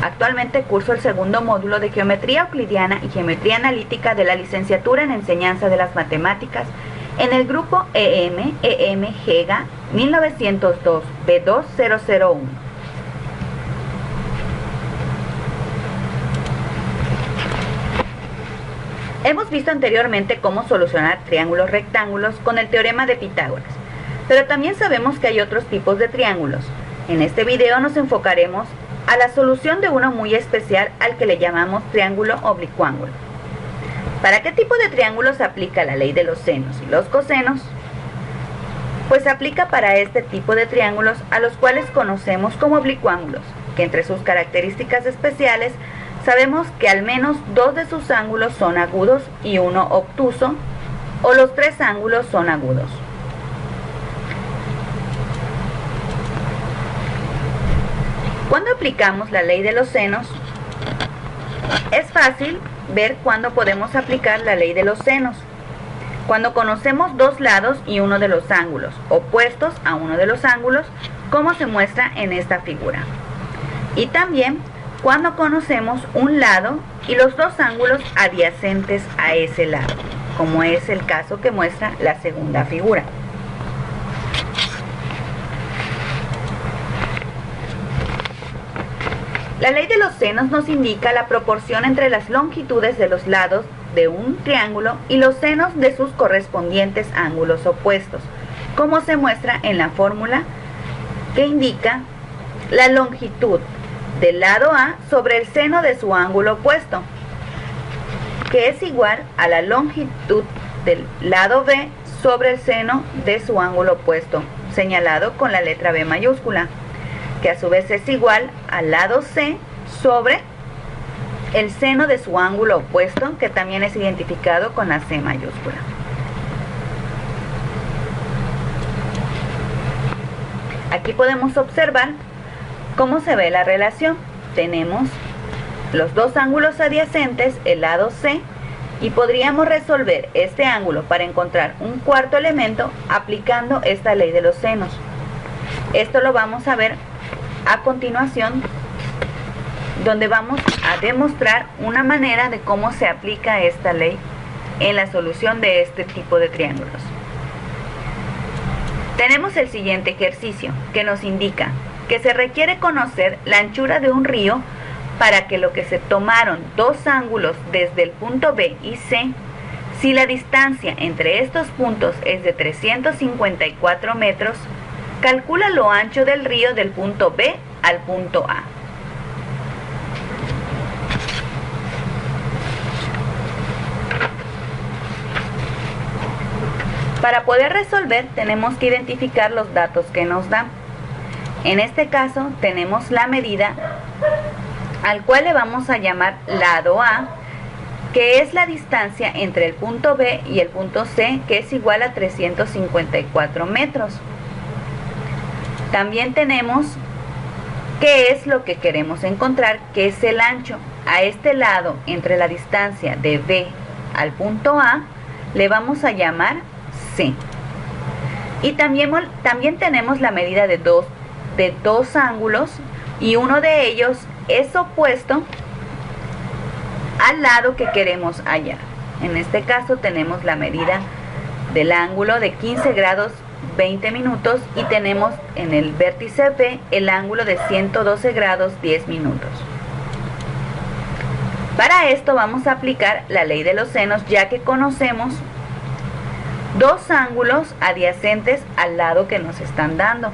Actualmente curso el segundo módulo de Geometría Euclidiana y Geometría Analítica de la Licenciatura en Enseñanza de las Matemáticas en el grupo GEGA 1902 B2001. Hemos visto anteriormente cómo solucionar triángulos rectángulos con el teorema de Pitágoras, pero también sabemos que hay otros tipos de triángulos. En este video nos enfocaremos a la solución de uno muy especial al que le llamamos triángulo oblicuángulo. ¿Para qué tipo de triángulo se aplica la ley de los senos y los cosenos? Pues se aplica para este tipo de triángulos a los cuales conocemos como oblicuángulos, que entre sus características especiales sabemos que al menos dos de sus ángulos son agudos y uno obtuso, o los tres ángulos son agudos. Cuando aplicamos la ley de los senos, es fácil ver cuándo podemos aplicar la ley de los senos. Cuando conocemos dos lados y uno de los ángulos opuestos a uno de los ángulos, como se muestra en esta figura. Y también cuando conocemos un lado y los dos ángulos adyacentes a ese lado, como es el caso que muestra la segunda figura. La ley de los senos nos indica la proporción entre las longitudes de los lados de un triángulo y los senos de sus correspondientes ángulos opuestos, como se muestra en la fórmula que indica la longitud del lado A sobre el seno de su ángulo opuesto, que es igual a la longitud del lado B sobre el seno de su ángulo opuesto, señalado con la letra B mayúscula, que a su vez es igual al lado C sobre el seno de su ángulo opuesto, que también es identificado con la C mayúscula. Aquí podemos observar cómo se ve la relación. Tenemos los dos ángulos adyacentes, el lado C, y podríamos resolver este ángulo para encontrar un cuarto elemento aplicando esta ley de los senos. Esto lo vamos a ver a continuación, donde vamos a demostrar una manera de cómo se aplica esta ley en la solución de este tipo de triángulos. Tenemos el siguiente ejercicio que nos indica que se requiere conocer la anchura de un río para que lo que se tomaron dos ángulos desde el punto B y C, si la distancia entre estos puntos es de 354 metros, calcula lo ancho del río del punto B al punto A. Para poder resolver tenemos que identificar los datos que nos dan. En este caso tenemos la medida al cual le vamos a llamar lado A, que es la distancia entre el punto B y el punto C, que es igual a 354 metros. También tenemos qué es lo que queremos encontrar, que es el ancho. A este lado, entre la distancia de B al punto A, le vamos a llamar C. Y también tenemos la medida de dos ángulos, y uno de ellos es opuesto al lado que queremos hallar. En este caso tenemos la medida del ángulo de 15 grados 20 minutos y tenemos en el vértice B el ángulo de 112 grados 10 minutos. Para esto vamos a aplicar la ley de los senos, ya que conocemos dos ángulos adyacentes al lado que nos están dando.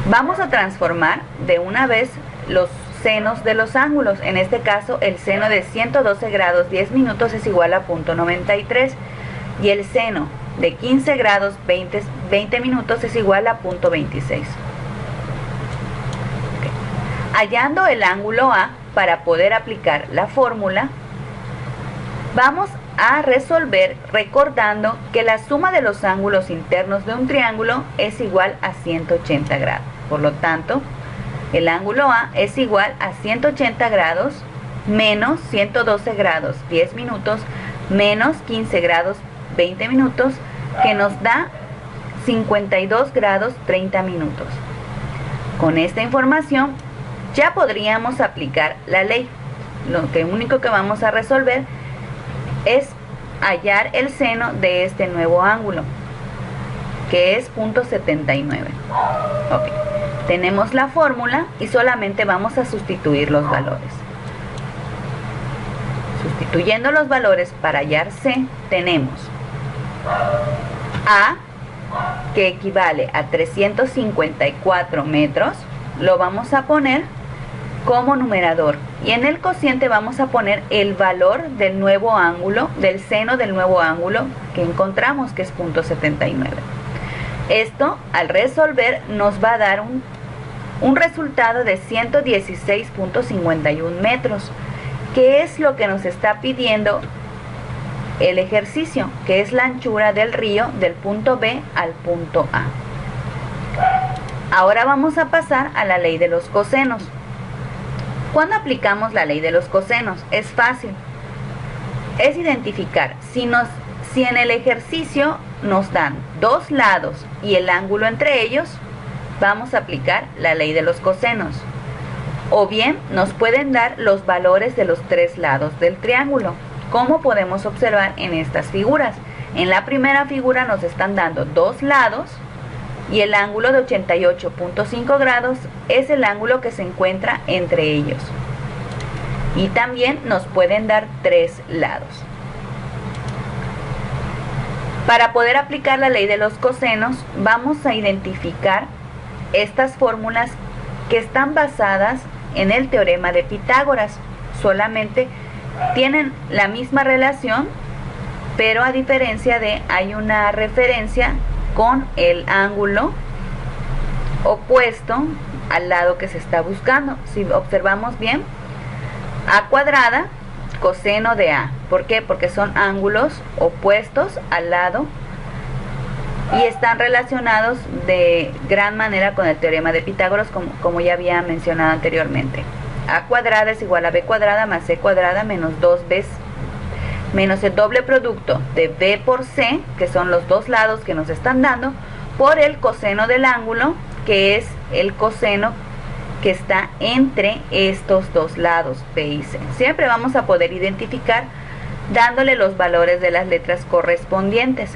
Vamos a transformar de una vez los senos de los ángulos. En este caso el seno de 112 grados 10 minutos es igual a 0.93 y el seno de 15 grados 20 minutos es igual a 0.26. Hallando el ángulo A, para poder aplicar la fórmula, vamos a resolver recordando que la suma de los ángulos internos de un triángulo es igual a 180 grados. Por lo tanto, el ángulo A es igual a 180 grados menos 112 grados 10 minutos menos 15 grados 20 minutos, que nos da 52 grados 30 minutos. Con esta información ya podríamos aplicar la ley. Lo único que vamos a resolver es hallar el seno de este nuevo ángulo, que es .79. Ok. Tenemos la fórmula y solamente vamos a sustituir los valores. Sustituyendo los valores para hallar C, tenemos A, que equivale a 354 metros, lo vamos a poner como numerador. Y en el cociente vamos a poner el valor del nuevo ángulo, del seno del nuevo ángulo que encontramos, que es .79. Esto, al resolver, nos va a dar un resultado de 116.51 metros, que es lo que nos está pidiendo el ejercicio, que es la anchura del río del punto B al punto A. Ahora vamos a pasar a la ley de los cosenos. ¿Cuándo aplicamos la ley de los cosenos? Es fácil. Es identificar si en el ejercicio nos dan dos lados y el ángulo entre ellos, vamos a aplicar la ley de los cosenos. O bien nos pueden dar los valores de los tres lados del triángulo, como podemos observar en estas figuras. En la primera figura nos están dando dos lados y el ángulo de 88.5 grados es el ángulo que se encuentra entre ellos. Y también nos pueden dar tres lados. Para poder aplicar la ley de los cosenos, vamos a identificar estas fórmulas que están basadas en el teorema de Pitágoras. Solamente tienen la misma relación, pero a diferencia de, hay una referencia con el ángulo opuesto al lado que se está buscando. Si observamos bien, A cuadrada, coseno de A. ¿Por qué? Porque son ángulos opuestos al lado y están relacionados de gran manera con el teorema de Pitágoras, como ya había mencionado anteriormente. A cuadrada es igual a B cuadrada más C cuadrada menos 2B menos el doble producto de B por C, que son los dos lados que nos están dando, por el coseno del ángulo, que es el coseno que está entre estos dos lados, B y C. Siempre vamos a poder identificar dándole los valores de las letras correspondientes.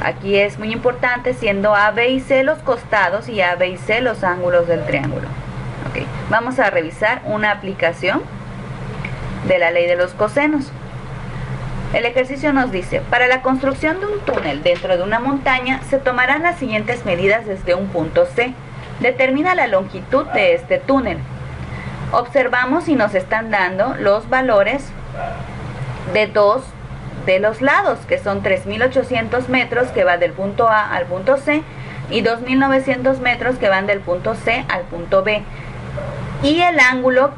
Aquí es muy importante, siendo A, B y C los costados y A, B y C los ángulos del triángulo. Okay. Vamos a revisar una aplicación de la ley de los cosenos. El ejercicio nos dice: para la construcción de un túnel dentro de una montaña se tomarán las siguientes medidas desde un punto C. Determina la longitud de este túnel. Observamos y nos están dando los valores de dos de los lados, que son 3.800 metros que va del punto A al punto C y 2.900 metros que van del punto C al punto B. Y el ángulo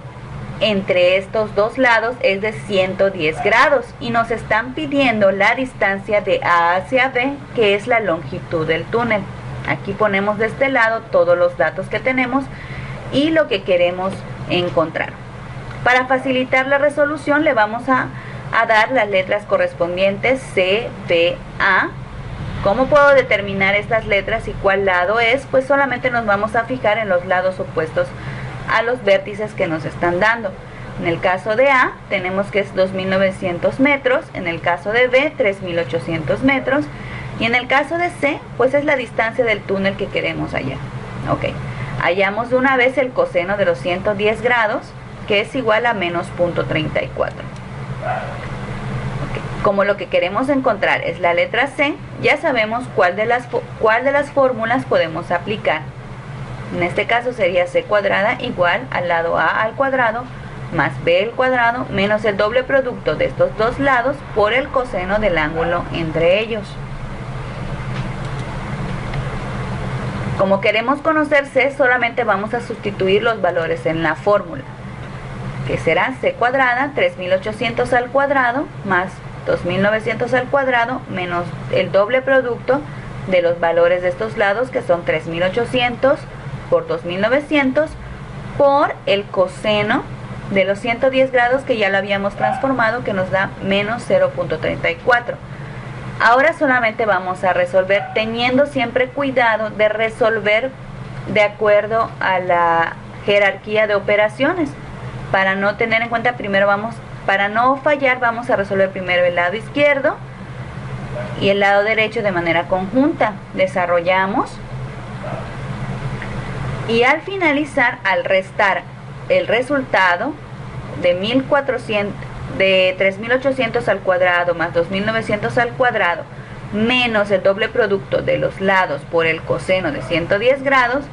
entre estos dos lados es de 110 grados y nos están pidiendo la distancia de A hacia B, que es la longitud del túnel. Aquí ponemos de este lado todos los datos que tenemos y lo que queremos encontrar. Para facilitar la resolución le vamos a dar las letras correspondientes C, B, A. ¿Cómo puedo determinar estas letras y cuál lado es? Pues solamente nos vamos a fijar en los lados opuestos a los vértices que nos están dando. En el caso de A tenemos que es 2.900 metros, en el caso de B 3.800 metros y en el caso de C pues es la distancia del túnel que queremos hallar. Ok, hallamos de una vez el coseno de los 110 grados, que es igual a menos .34. Como lo que queremos encontrar es la letra C, ya sabemos cuál de las fórmulas podemos aplicar. En este caso sería C cuadrada igual al lado A al cuadrado más B al cuadrado menos el doble producto de estos dos lados por el coseno del ángulo entre ellos. Como queremos conocer C, solamente vamos a sustituir los valores en la fórmula, que será C cuadrada 3.800 al cuadrado más 2.900 al cuadrado menos el doble producto de los valores de estos lados, que son 3.800 por 2.900 por el coseno de los 110 grados, que ya lo habíamos transformado, que nos da menos 0.34. Ahora solamente vamos a resolver, teniendo siempre cuidado de resolver de acuerdo a la jerarquía de operaciones. Para no tener en cuenta, para no fallar, vamos a resolver primero el lado izquierdo y el lado derecho de manera conjunta. Desarrollamos y al finalizar, al restar el resultado de 3.800 al cuadrado más 2.900 al cuadrado menos el doble producto de los lados por el coseno de 110 grados,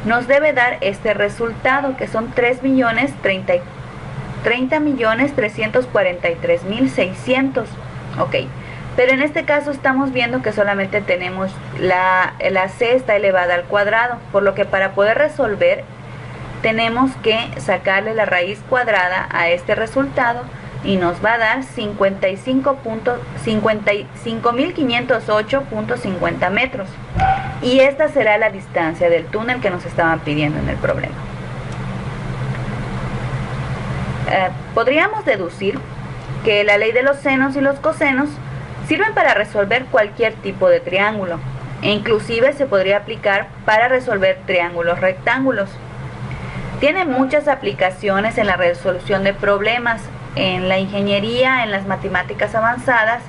nos debe dar este resultado, que son 30.343.600. Ok, pero en este caso estamos viendo que solamente tenemos la c está elevada al cuadrado, por lo que para poder resolver tenemos que sacarle la raíz cuadrada a este resultado y nos va a dar 55.508.50 metros. Y esta será la distancia del túnel que nos estaban pidiendo en el problema. Podríamos deducir que la ley de los senos y los cosenos sirven para resolver cualquier tipo de triángulo, e inclusive se podría aplicar para resolver triángulos rectángulos. Tiene muchas aplicaciones en la resolución de problemas, en la ingeniería, en las matemáticas avanzadas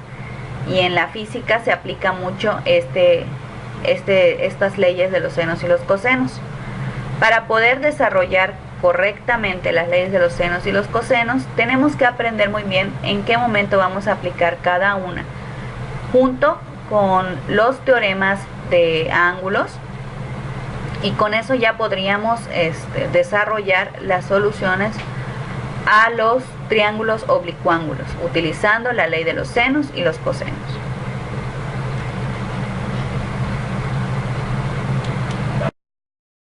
y en la física se aplica mucho estas leyes de los senos y los cosenos. Para poder desarrollar correctamente las leyes de los senos y los cosenos, tenemos que aprender muy bien en qué momento vamos a aplicar cada una, junto con los teoremas de ángulos, y con eso ya podríamos desarrollar las soluciones a los triángulos oblicuángulos, utilizando la ley de los senos y los cosenos.